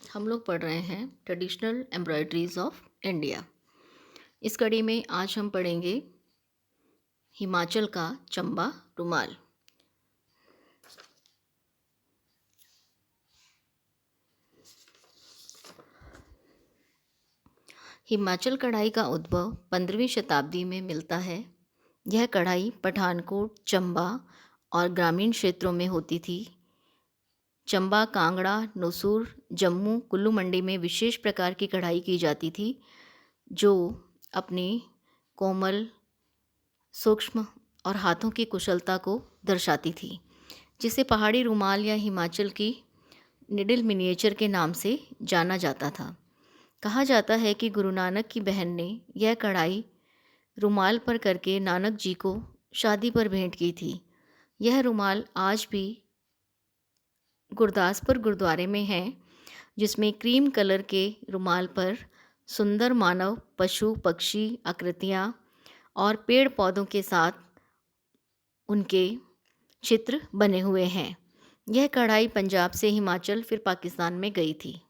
हम लोग पढ़ रहे हैं ट्रेडिशनल एम्ब्रॉयडरीज ऑफ इंडिया। इस कड़ी में आज हम पढ़ेंगे हिमाचल का चंबा रुमाल। हिमाचल कढ़ाई का उद्भव 15वीं शताब्दी में मिलता है। यह कढ़ाई पठानकोट, चंबा और ग्रामीण क्षेत्रों में होती थी। चंबा, कांगड़ा, नूसूर, जम्मू, कुल्लू मंडी में विशेष प्रकार की कढ़ाई की जाती थी जो अपनी कोमल, सूक्ष्म और हाथों की कुशलता को दर्शाती थी, जिसे पहाड़ी रुमाल या हिमाचल की निडल मिनिएचर के नाम से जाना जाता था। कहा जाता है कि गुरु नानक की बहन ने यह कढ़ाई रुमाल पर करके नानक जी को शादी पर भेंट की थी। यह रुमाल आज भी गुरदासपुर गुरुद्वारे में है, जिसमें क्रीम कलर के रुमाल पर सुंदर मानव, पशु, पक्षी आकृतियाँ और पेड़ पौधों के साथ उनके चित्र बने हुए हैं। यह कढ़ाई पंजाब से हिमाचल फिर पाकिस्तान में गई थी।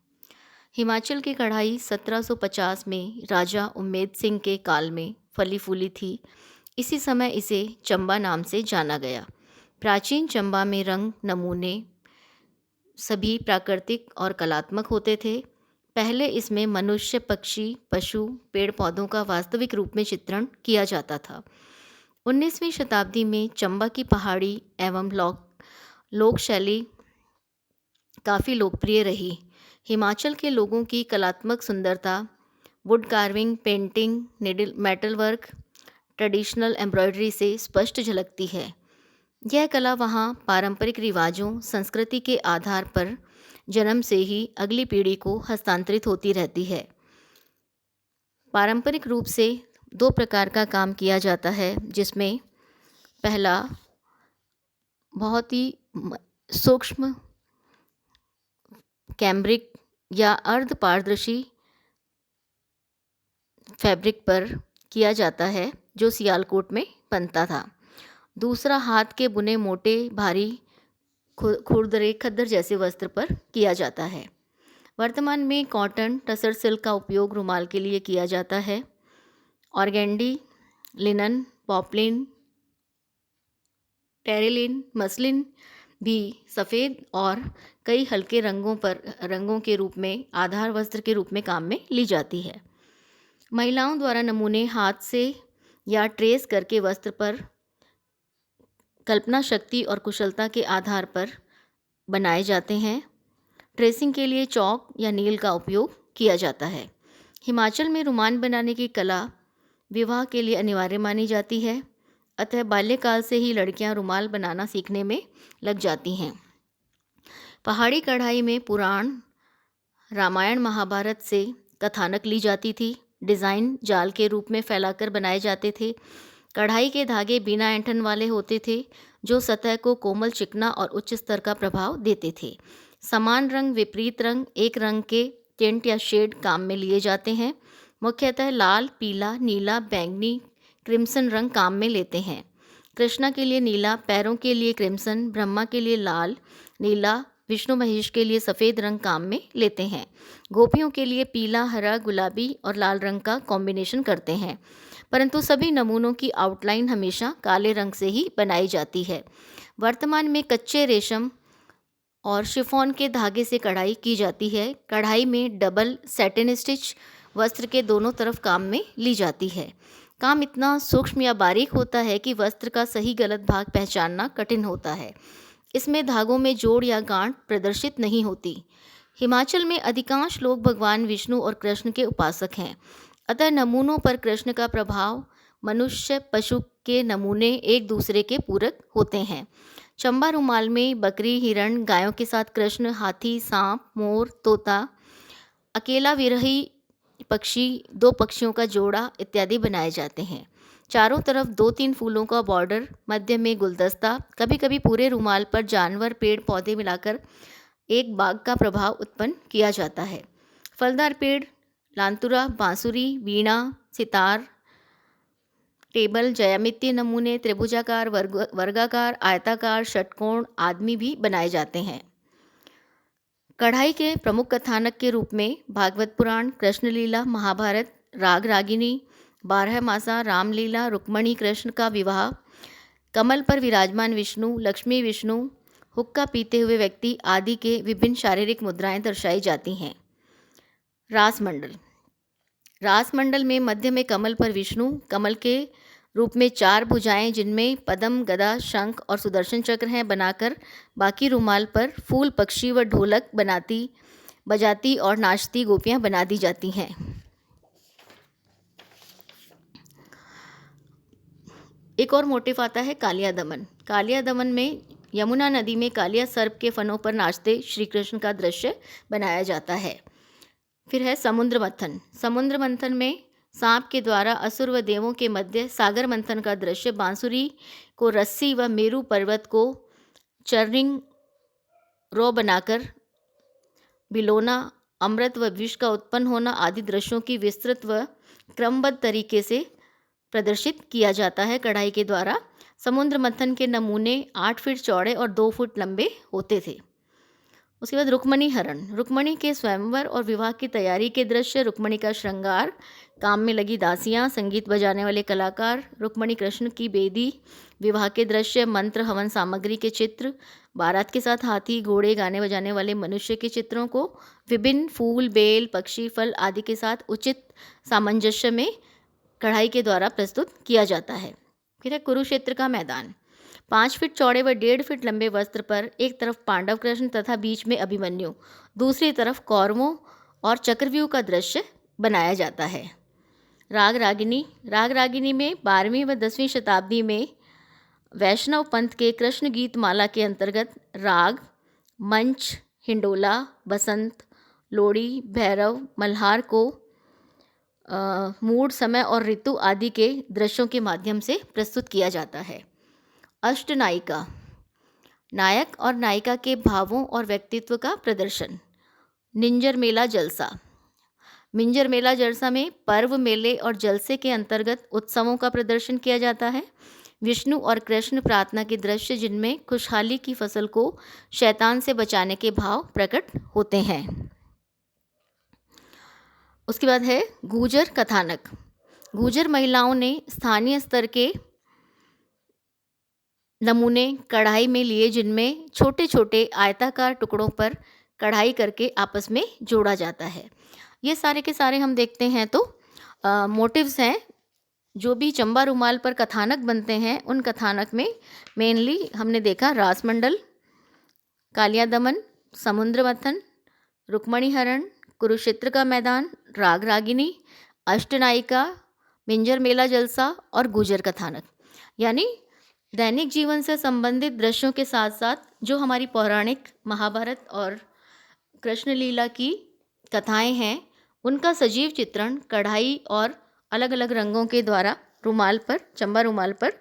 हिमाचल की कढ़ाई 1750 में राजा उम्मेद सिंह के काल में फली फूली थी। इसी समय इसे चंबा नाम से जाना गया। प्राचीन चंबा में रंग नमूने सभी प्राकृतिक और कलात्मक होते थे। पहले इसमें मनुष्य, पक्षी, पशु, पेड़ पौधों का वास्तविक रूप में चित्रण किया जाता था। 19वीं शताब्दी में चंबा की पहाड़ी एवं लोक शैली काफ़ी लोकप्रिय रही। हिमाचल के लोगों की कलात्मक सुंदरता wood carving, painting, needle metal work, traditional embroidery से स्पष्ट झलकती है। यह कला वहाँ पारंपरिक रिवाजों, संस्कृति के आधार पर जन्म से ही अगली पीढ़ी को हस्तांतरित होती रहती है। पारंपरिक रूप से 2 प्रकार का काम किया जाता है, जिसमें पहला बहुत ही सूक्ष्म कैम्ब्रिक या अर्ध पारदर्शी फैब्रिक पर किया जाता है, जो सियालकोट में बनता था। दूसरा हाथ के बुने मोटे, भारी, खुरदरे, खद्दर जैसे वस्त्र पर किया जाता है। वर्तमान में कॉटन, टसर सिल्क का उपयोग रुमाल के लिए किया जाता है। Organdie, linen, poplin, Terylene, muslin भी सफ़ेद और कई हल्के रंगों के रूप में आधार वस्त्र के रूप में काम में ली जाती है। महिलाओं द्वारा नमूने हाथ से या ट्रेस करके वस्त्र पर कल्पना शक्ति और कुशलता के आधार पर बनाए जाते हैं। ट्रेसिंग के लिए चौक या नील का उपयोग किया जाता है। हिमाचल में रुमाल बनाने की कला विवाह के लिए अनिवार्य मानी जाती है, अतः बाल्यकाल से ही लड़कियां रुमाल बनाना सीखने में लग जाती हैं। पहाड़ी कढ़ाई में पुराण, रामायण, महाभारत से कथानक ली जाती थी। डिज़ाइन जाल के रूप में फैलाकर बनाए जाते थे। कढ़ाई के धागे बिना ऐंठन वाले होते थे, जो सतह को कोमल, चिकना और उच्च स्तर का प्रभाव देते थे। समान रंग, विपरीत रंग, एक रंग के टिंट या शेड काम में लिए जाते हैं। मुख्यतः लाल, पीला, नीला, बैंगनी, क्रिम्सन रंग काम में लेते हैं। कृष्णा के लिए नीला, पैरों के लिए क्रिम्सन, ब्रह्मा के लिए लाल, नीला, विष्णु महेश के लिए सफ़ेद रंग काम में लेते हैं। गोपियों के लिए पीला, हरा, गुलाबी और लाल रंग का कॉम्बिनेशन करते हैं, परंतु सभी नमूनों की आउटलाइन हमेशा काले रंग से ही बनाई जाती है। वर्तमान में कच्चे रेशम और शिफॉन के धागे से कढ़ाई की जाती है। कढ़ाई में डबल सैटिन स्टिच वस्त्र के दोनों तरफ काम में ली जाती है। काम इतना सूक्ष्म या बारीक होता है कि वस्त्र का सही गलत भाग पहचानना कठिन होता है। इसमें धागों में जोड़ या गांठ प्रदर्शित नहीं होती। हिमाचल में अधिकांश लोग भगवान विष्णु और कृष्ण के उपासक हैं, अतः नमूनों पर कृष्ण का प्रभाव, मनुष्य, पशु के नमूने एक दूसरे के पूरक होते हैं। चंबा रुमाल में बकरी, हिरण, गायों के साथ कृष्ण, हाथी, सांप, मोर, तोता, अकेला विरही पक्षी, 2 पक्षियों का जोड़ा इत्यादि बनाए जाते हैं। चारों तरफ 2-3 फूलों का बॉर्डर, मध्य में गुलदस्ता, कभी कभी पूरे रुमाल पर जानवर, पेड़ पौधे मिलाकर एक बाग का प्रभाव उत्पन्न किया जाता है। फलदार पेड़, लांतुरा, बांसुरी, वीणा, सितार, टेबल, ज्यामितीय नमूने, त्रिभुजाकार, वर्गाकार, आयताकार, षटकोण आदि भी बनाए जाते हैं। कढ़ाई के प्रमुख कथानक के रूप में भागवत पुराण, कृष्ण लीला, महाभारत, राग रागिनी, बारहमासा, रामलीला, रुक्मणी कृष्ण का विवाह, कमल पर विराजमान विष्णु, लक्ष्मी विष्णु, हुक्का पीते हुए व्यक्ति आदि के विभिन्न शारीरिक मुद्राएं दर्शाई जाती हैं। रासमंडल। रासमंडल में मध्य में कमल पर विष्णु, कमल के रूप में 4 भुजाएं जिनमें पद्म, गदा, शंख और सुदर्शन चक्र हैं बनाकर बाकी रुमाल पर फूल, पक्षी व ढोलक बजाती और नाचती गोपियां बना दी जाती हैं। एक और मोटिफ आता है कालिया दमन। कालिया दमन में यमुना नदी में कालिया सर्प के फनों पर नाचते श्री कृष्ण का दृश्य बनाया जाता है। फिर है समुद्र मंथन। समुद्र मंथन में सांप के द्वारा असुर व देवों के मध्य सागर मंथन का दृश्य, बांसुरी को रस्सी व मेरू पर्वत को चर्निंग रो बनाकर बिलोना, अमृत व विष का उत्पन्न होना आदि दृश्यों की विस्तृत व क्रमबद्ध तरीके से प्रदर्शित किया जाता है कढ़ाई के द्वारा। समुद्र मंथन के नमूने 8 फीट चौड़े और 2 फुट लंबे होते थे। उसके बाद रुक्मणी हरण। रुक्मणी के स्वयंवर और विवाह की तैयारी के दृश्य, रुक्मणी का श्रृंगार, काम में लगी दासियां, संगीत बजाने वाले कलाकार, रुक्मणी कृष्ण की बेदी, विवाह के दृश्य, मंत्र हवन सामग्री के चित्र, बारात के साथ हाथी, घोड़े, गाने बजाने वाले मनुष्य के चित्रों को विभिन्न फूल, बेल, पक्षी, फल आदि के साथ उचित सामंजस्य में कढ़ाई के द्वारा प्रस्तुत किया जाता है। फिर है कुरुक्षेत्र का मैदान। 5 फीट चौड़े व 1.5 फीट लंबे वस्त्र पर एक तरफ पांडव कृष्ण तथा बीच में अभिमन्यु, दूसरी तरफ कौरवों और चक्रव्यूह का दृश्य बनाया जाता है। राग रागिनी। राग रागिनी में 12वीं व 10वीं शताब्दी में वैष्णव पंथ के कृष्ण गीत माला के अंतर्गत राग, मंच, हिंडोला, बसंत, लोड़ी, भैरव, मल्हार को मूड, समय और ऋतु आदि के दृश्यों के माध्यम से प्रस्तुत किया जाता है। अष्टनायिका। नायक और नायिका के भावों और व्यक्तित्व का प्रदर्शन। मिंजर मेला जलसा। मिंजर मेला जलसा में पर्व, मेले और जलसे के अंतर्गत उत्सवों का प्रदर्शन किया जाता है। विष्णु और कृष्ण प्रार्थना के दृश्य जिनमें खुशहाली की फसल को शैतान से बचाने के भाव प्रकट होते हैं। उसके बाद है गूजर कथानक। गूजर महिलाओं ने स्थानीय स्तर के नमूने कढ़ाई में लिए जिनमें छोटे छोटे आयताकार टुकड़ों पर कढ़ाई करके आपस में जोड़ा जाता है। ये सारे के सारे हम देखते हैं तो मोटिव्स हैं। जो भी चंबा रुमाल पर कथानक बनते हैं उन कथानक में मेनली हमने देखा रासमंडल, कालिया दमन, समुद्र मंथन, रुक्मणी हरण, कुरुक्षेत्र का मैदान, राग रागिनी, अष्टनायिका, मिंजर मेला जलसा और गुजर कथानक। यानी दैनिक जीवन से संबंधित दृश्यों के साथ साथ जो हमारी पौराणिक महाभारत और कृष्ण लीला की कथाएं हैं उनका सजीव चित्रण कढ़ाई और अलग अलग रंगों के द्वारा रुमाल पर, चंबा रुमाल पर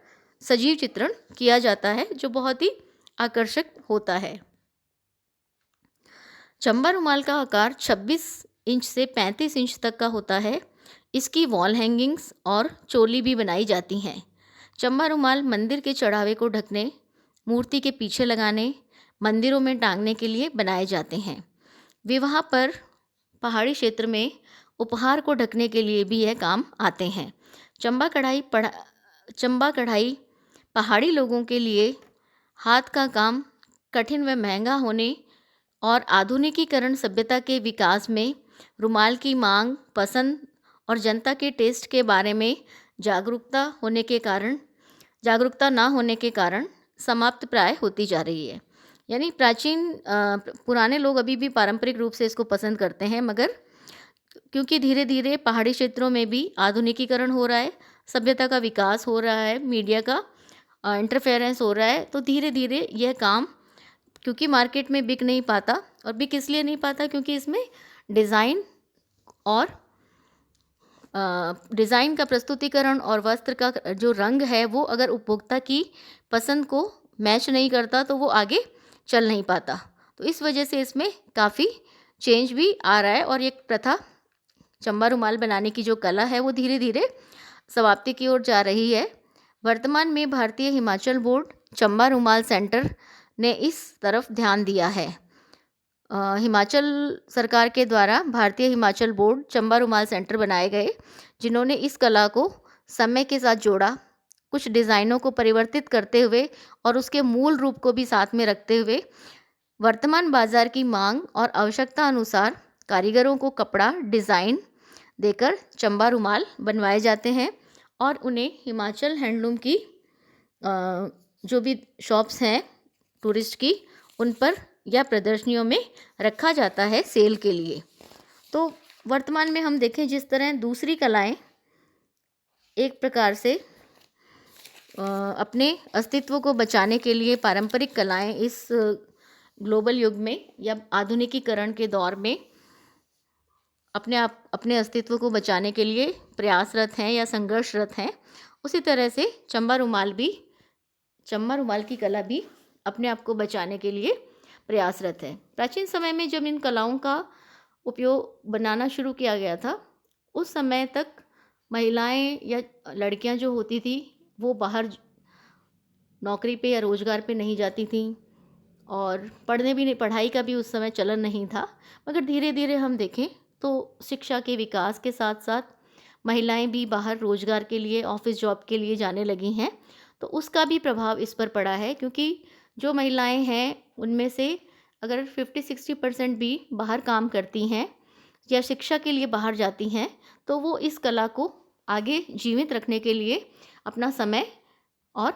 सजीव चित्रण किया जाता है जो बहुत ही आकर्षक होता है। चंबा रुमाल का आकार 26 इंच से 35 इंच तक का होता है। इसकी वॉल हैंगिंग्स और चोली भी बनाई जाती हैं। चंबा रुमाल मंदिर के चढ़ावे को ढकने, मूर्ति के पीछे लगाने, मंदिरों में टांगने के लिए बनाए जाते हैं। विवाह पर पहाड़ी क्षेत्र में उपहार को ढकने के लिए भी यह काम आते हैं। चंबा कढ़ाई पहाड़ी लोगों के लिए हाथ का काम कठिन व महंगा होने और आधुनिकीकरण सभ्यता के विकास में रुमाल की मांग, पसंद और जनता के टेस्ट के बारे में जागरूकता ना होने के कारण समाप्त प्राय होती जा रही है। यानी पुराने लोग अभी भी पारंपरिक रूप से इसको पसंद करते हैं, मगर क्योंकि धीरे धीरे पहाड़ी क्षेत्रों में भी आधुनिकीकरण हो रहा है, सभ्यता का विकास हो रहा है, मीडिया का इंटरफेरेंस हो रहा है, तो धीरे धीरे यह काम क्योंकि मार्केट में बिक नहीं पाता, और बिक इसलिए नहीं पाता क्योंकि इसमें डिज़ाइन का प्रस्तुतिकरण और वस्त्र का जो रंग है वो अगर उपभोक्ता की पसंद को मैच नहीं करता तो वो आगे चल नहीं पाता। तो इस वजह से इसमें काफ़ी चेंज भी आ रहा है और एक प्रथा, चंबा रुमाल बनाने की जो कला है वो धीरे धीरे समाप्ति की ओर जा रही है। वर्तमान में भारतीय हिमाचल बोर्ड चंबा रुमाल सेंटर ने इस तरफ ध्यान दिया है। हिमाचल सरकार के द्वारा भारतीय हिमाचल बोर्ड चंबा रुमाल सेंटर बनाए गए, जिन्होंने इस कला को समय के साथ जोड़ा, कुछ डिज़ाइनों को परिवर्तित करते हुए और उसके मूल रूप को भी साथ में रखते हुए वर्तमान बाजार की मांग और आवश्यकता अनुसार कारीगरों को कपड़ा डिज़ाइन देकर चंबा रुमाल बनवाए जाते हैं और उन्हें हिमाचल हैंडलूम की जो भी शॉप्स हैं टूरिस्ट की, उन पर या प्रदर्शनियों में रखा जाता है सेल के लिए। तो वर्तमान में हम देखें जिस तरह दूसरी कलाएं एक प्रकार से अपने अस्तित्व को बचाने के लिए, पारंपरिक कलाएं इस ग्लोबल युग में या आधुनिकीकरण के दौर में अपने अस्तित्व को बचाने के लिए प्रयासरत हैं या संघर्षरत हैं, उसी तरह से चंबा रुमाल की कला भी अपने आप को बचाने के लिए प्रयासरत है। प्राचीन समय में जब इन कलाओं का उपयोग बनाना शुरू किया गया था, उस समय तक महिलाएं या लड़कियां जो होती थी वो बाहर नौकरी पे या रोज़गार पे नहीं जाती थीं और पढ़ाई का भी उस समय चलन नहीं था। मगर धीरे धीरे हम देखें तो शिक्षा के विकास के साथ साथ महिलाएं भी बाहर रोज़गार के लिए, ऑफिस जॉब के लिए जाने लगी हैं। तो उसका भी प्रभाव इस पर पड़ा है, क्योंकि जो महिलाएं हैं उनमें से अगर 50-60% भी बाहर काम करती हैं या शिक्षा के लिए बाहर जाती हैं, तो वो इस कला को आगे जीवित रखने के लिए अपना समय और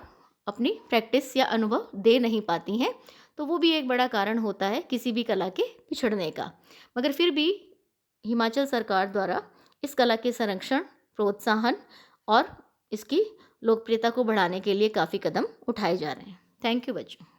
अपनी प्रैक्टिस या अनुभव दे नहीं पाती हैं। तो वो भी एक बड़ा कारण होता है किसी भी कला के पिछड़ने का। मगर फिर भी हिमाचल सरकार द्वारा इस कला के संरक्षण, प्रोत्साहन और इसकी लोकप्रियता को बढ़ाने के लिए काफ़ी कदम उठाए जा रहे हैं। थैंक यू बच्चों।